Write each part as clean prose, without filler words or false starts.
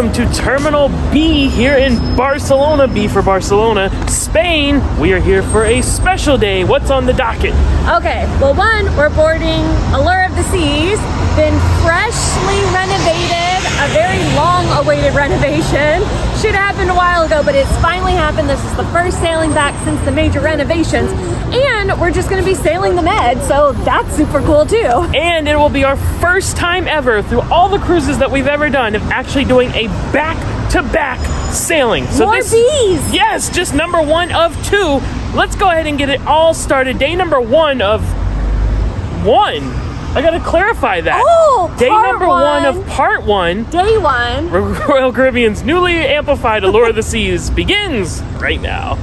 welcome to Terminal B here in Barcelona. B for Barcelona, Spain. We are here for a special day. What's on the docket? Okay, well, one, we're boarding Allure of the Seas, been freshly renovated, a very long-awaited renovation. Should have happened a while ago, but it's finally happened. This is the first sailing back since the major renovations, and we're just going to be sailing the Med, so that's super cool too. And it will be our first time ever through all the cruises that we've ever done of actually doing a back-to-back sailing. So More bees! Yes, just number 1 of 2. Let's go ahead and get it all started. Day number 1 of 1. I gotta clarify that. Oh, Day number 1 of part 1. Day 1. Royal Caribbean's newly amplified Allure of the Seas begins right now.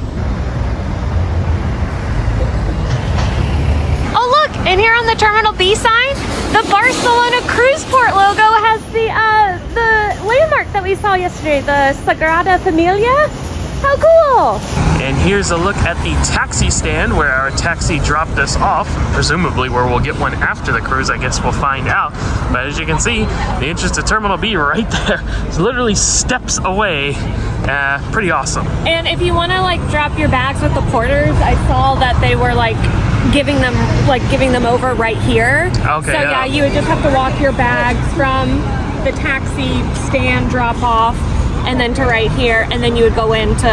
Oh, look, and here on the Terminal B sign, the Barcelona Cruise Port logo has the landmark that we saw yesterday, the Sagrada Familia. How cool! And here's a look at the taxi stand where our taxi dropped us off, presumably where we'll get one after the cruise. I guess we'll find out. But as you can see, the entrance to Terminal B right there. It's literally steps away. Pretty awesome. And if you want to like drop your bags with the porters, I saw that they were like giving them over right here. Okay. So yeah, you would just have to walk your bags from the taxi stand drop off and then to right here, and then you would go into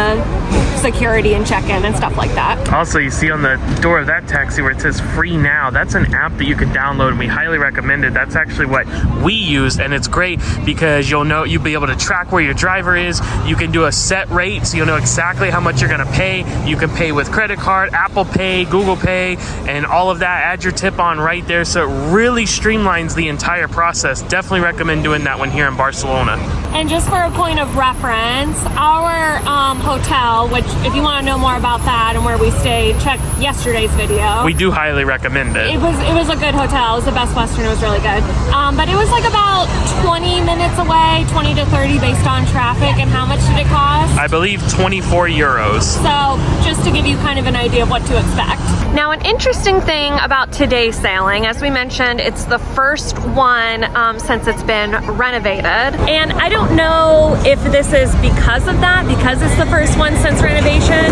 security and check-in and stuff like that. Also, you see on the door of that taxi where it says free now, that's an app that you can download, and we highly recommend it. That's actually what we use, and it's great because you'll be able to track where your driver is. You can do a set rate, so you'll know exactly how much you're gonna pay. You can pay with credit card, Apple Pay, Google Pay, and all of that. Add your tip on right there, so it really streamlines the entire process. Definitely recommend doing that one here in Barcelona. And just for a point of reference, our hotel, which if you want to know more about that and where we stayed, check yesterday's video. We do highly recommend it. It was a good hotel. It was the Best Western. It was really good. But it was like about 20 minutes away, 20 to 30 based on traffic. And how much did it cost? I believe 24 euros. So just to give you kind of an idea of what to expect. Now, an interesting thing about today's sailing, as we mentioned, it's the first one since it's been renovated. And I don't know if this is because of that, because it's the first one since renovation,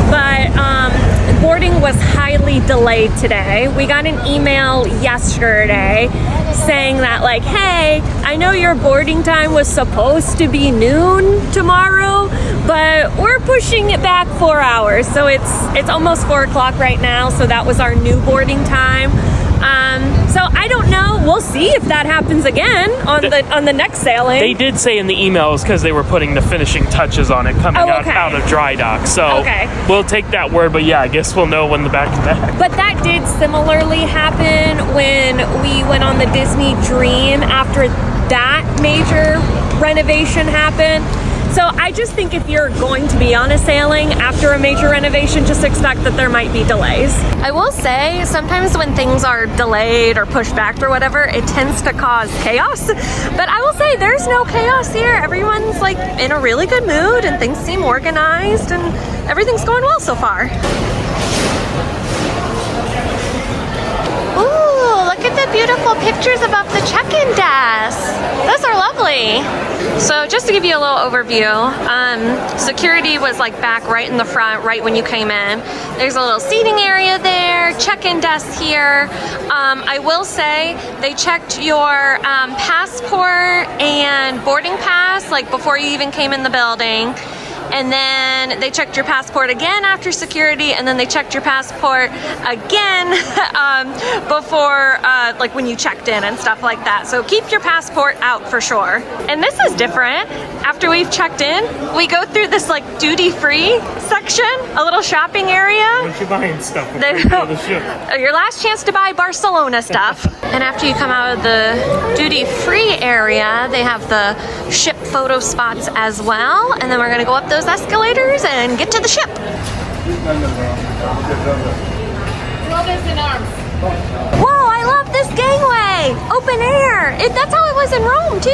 but boarding was highly delayed today. We got an email yesterday saying that like, hey, I know your boarding time was supposed to be noon tomorrow, but we're pushing it back 4 hours. So it's almost 4 o'clock right now. So that was our new boarding time. So I don't know. We'll see if that happens again on the next sailing. They did say in the emails because they were putting the finishing touches on it coming out of dry dock. So we'll take that word. But yeah, I guess we'll know when the back-to-back. But that did similarly happen when we went on the Disney Dream after that major renovation happened. So I just think if you're going to be on a sailing after a major renovation, just expect that there might be delays. I will say sometimes when things are delayed or pushed back or whatever, it tends to cause chaos. But I will say there's no chaos here. Everyone's like in a really good mood and things seem organized and everything's going well so far. Ooh, look at the beautiful pictures above the check-in desk. Those are lovely. So just to give you a little overview, security was like back right in the front, right when you came in. There's a little seating area there, check-in desk here. I will say they checked your passport and boarding pass like before you even came in the building. And then they checked your passport again after security, and then they checked your passport again before, like when you checked in and stuff like that. So keep your passport out for sure. And this is different. After we've checked in, we go through this like duty-free section, a little shopping area. Once you're buying stuff before you go to the ship. Your last chance to buy Barcelona stuff. And after you come out of the duty-free area, they have the ship photo spots as well. And then we're gonna go up those escalators and get to the ship. Whoa, I love this gangway! Open air! That's how it was in Rome too!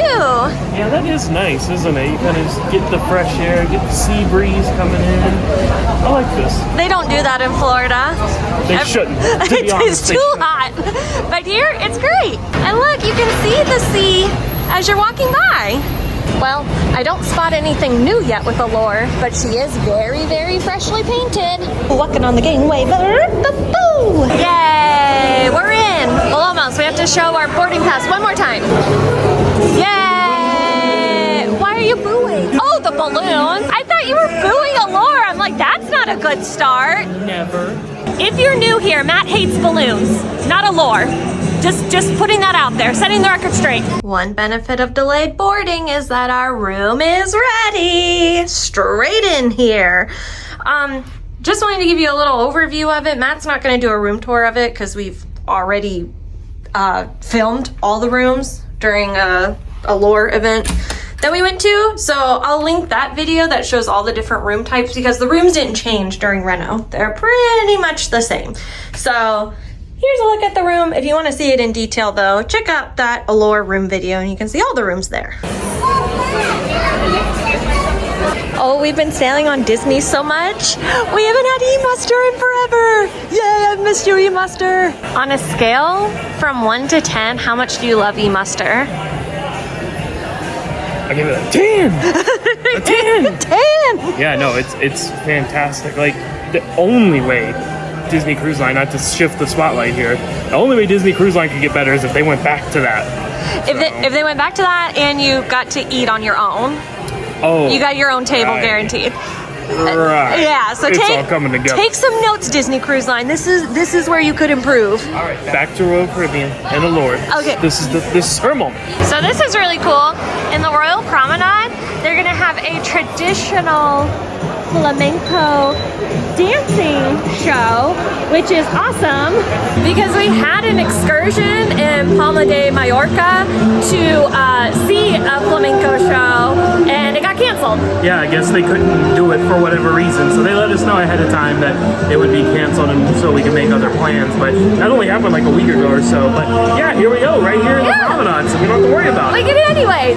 Yeah, that is nice, isn't it? You kind of just get the fresh air, get the sea breeze coming in. I like this. They don't do that in Florida. They shouldn't, to be honest. It's too hot. But here, it's great. And look, you can see the sea as you're walking by. Well, I don't spot anything new yet with Allure, but she is very, very freshly painted. Walking on the gangway. Yay! We're in! Well, almost. We have to show our boarding pass one more time. Yay! Why are you booing? Oh, the balloons! I thought you were booing Allure. I'm like, that's not a good start. Never. If you're new here, Matt hates balloons, not Allure. Just putting that out there, setting the record straight. One benefit of delayed boarding is that our room is ready. Straight in here. Just wanted to give you a little overview of it. Matt's not gonna do a room tour of it because we've already filmed all the rooms during a Allure event that we went to. So I'll link that video that shows all the different room types because the rooms didn't change during reno. They're pretty much the same. So here's a look at the room. If you want to see it in detail though, check out that Allure room video and you can see all the rooms there. Oh, we've been sailing on Disney so much. We haven't had E-Muster in forever. Yay, I've missed you, E-Muster. On a scale from 1 to 10, how much do you love E-Muster? I give it a 10. A 10. 10. Yeah, no, it's fantastic. Like the only way Disney Cruise Line, not to shift the spotlight here, the only way Disney Cruise Line could get better is if they went back to that. If they went back to that and you got to eat on your own. Oh, you got your own table guaranteed. Right. Yeah, so it's all coming together. Take some notes, Disney Cruise Line. This is where you could improve. All right, back to Royal Caribbean and Allure. Okay. This is her moment. So this is really cool. In the Royal Promenade, they're gonna have a traditional flamenco dancing show, which is awesome because we had an excursion in Palma De Mallorca to see a flamenco show and it got canceled. Yeah, I guess they couldn't do it for whatever reason, so they let us know ahead of time that it would be canceled and so we can make other plans. But that only happened like a week ago or so. But yeah, here we go, right here in the Promenade, so we don't have to worry about it. We get it anyways.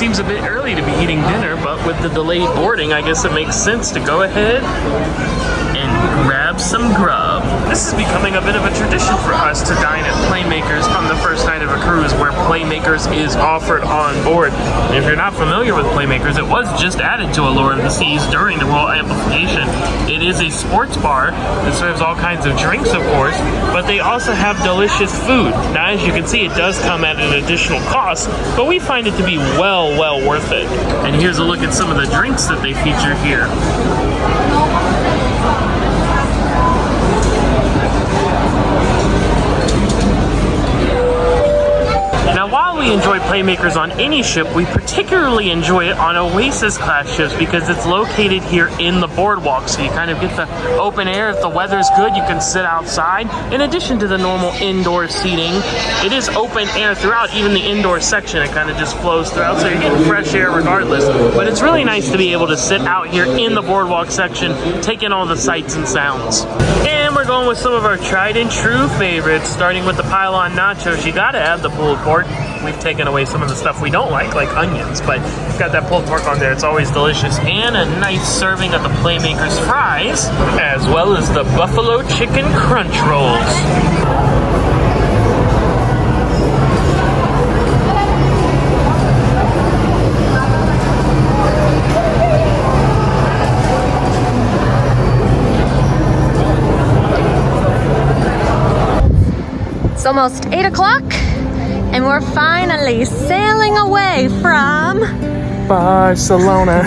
seems a bit early to be eating dinner, but with the delayed boarding, I guess it makes sense to go ahead and grab some grub. This is becoming a bit of a tradition for us to dine at Playmakers on the first night of a cruise, where Playmakers is offered on board. And if you're not familiar with Playmakers, it was just added to Allure of the Seas during the Royal Amplification. It is a sports bar that serves all kinds of drinks, of course, but they also have delicious food. Now, as you can see, it does come at an additional cost, but we find it to be well worth it. And here's a look at some of the drinks that they feature here. Now, while we enjoy Playmakers on any ship, we particularly enjoy it on Oasis class ships because it's located here in the boardwalk, so you kind of get the open air. If the weather's good, you can sit outside. In addition to the normal indoor seating, it is open air throughout, even the indoor section. It kind of just flows throughout, so you're getting fresh air regardless. But it's really nice to be able to sit out here in the boardwalk section, take in all the sights and sounds. And we're going with some of our tried and true favorites, starting with the pylon nachos. You gotta add the pulled pork. We've taken away some of the stuff we don't like onions, but you've got that pulled pork on there. It's always delicious. And a nice serving of the Playmakers fries, as well as the buffalo chicken crunch rolls. It's almost 8 o'clock and we're finally sailing away from Barcelona.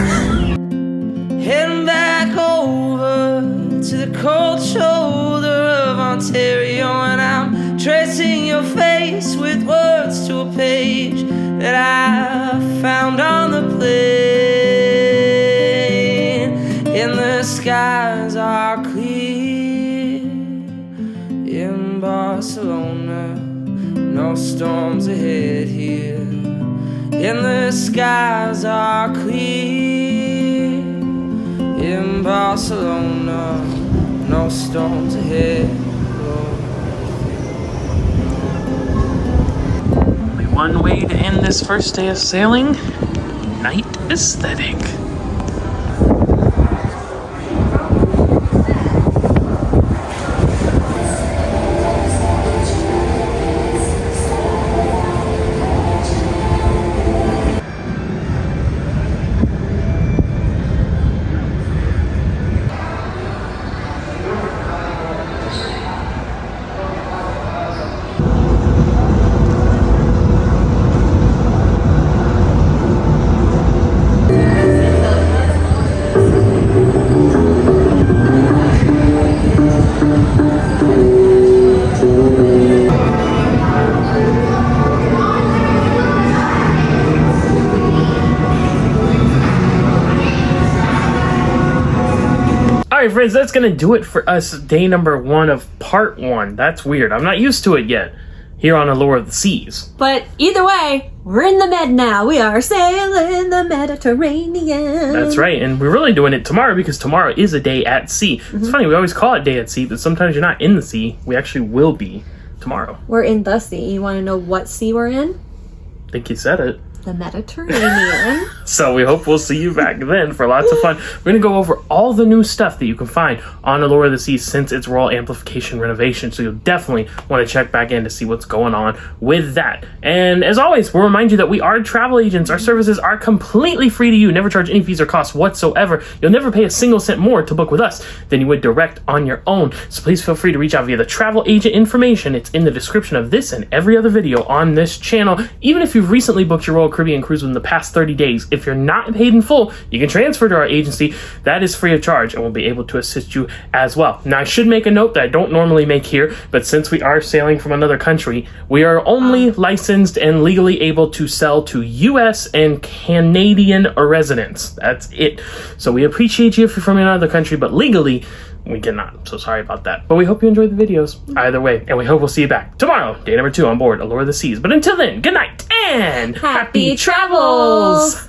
Heading back over to the cold shoulder of Ontario, and I'm tracing your face with words to a page that I found on the plane. And the skies are clear in Barcelona, no storms ahead here. And the skies are clear in Barcelona, no storms ahead. Only one way to end this first day of sailing: night aesthetic. Alright friends, that's gonna do it for us. Day number 1 of part 1. That's weird. I'm not used to it yet here on Allure of the Seas. But either way, we're in the Med now. We are sailing the Mediterranean. That's right, and we're really doing it tomorrow because tomorrow is a day at sea. It's funny, we always call it day at sea, but sometimes you're not in the sea. We actually will be tomorrow. We're in the sea. You want to know what sea we're in? I think you said it. The Mediterranean. So we hope we'll see you back then for lots of fun. We're going to go over all the new stuff that you can find on Allure of the Seas since its Royal Amplification renovation. So you'll definitely want to check back in to see what's going on with that. And as always, we'll remind you that we are travel agents. Our services are completely free to you. Never charge any fees or costs whatsoever. You'll never pay a single cent more to book with us than you would direct on your own. So please feel free to reach out via the travel agent information. It's in the description of this and every other video on this channel. Even if you've recently booked your Royal Caribbean cruise within the past 30 days, if you're not paid in full, you can transfer to our agency. That is free of charge, and we'll be able to assist you as well. Now, I should make a note that I don't normally make here, but since we are sailing from another country, we are only licensed and legally able to sell to US and Canadian residents. That's it. So we appreciate you if you're from another country, but legally, we cannot. So sorry about that. But we hope you enjoyed the videos either way, and we hope we'll see you back tomorrow, day number 2 on board Allure of the Seas. But until then, good night and Happy travels!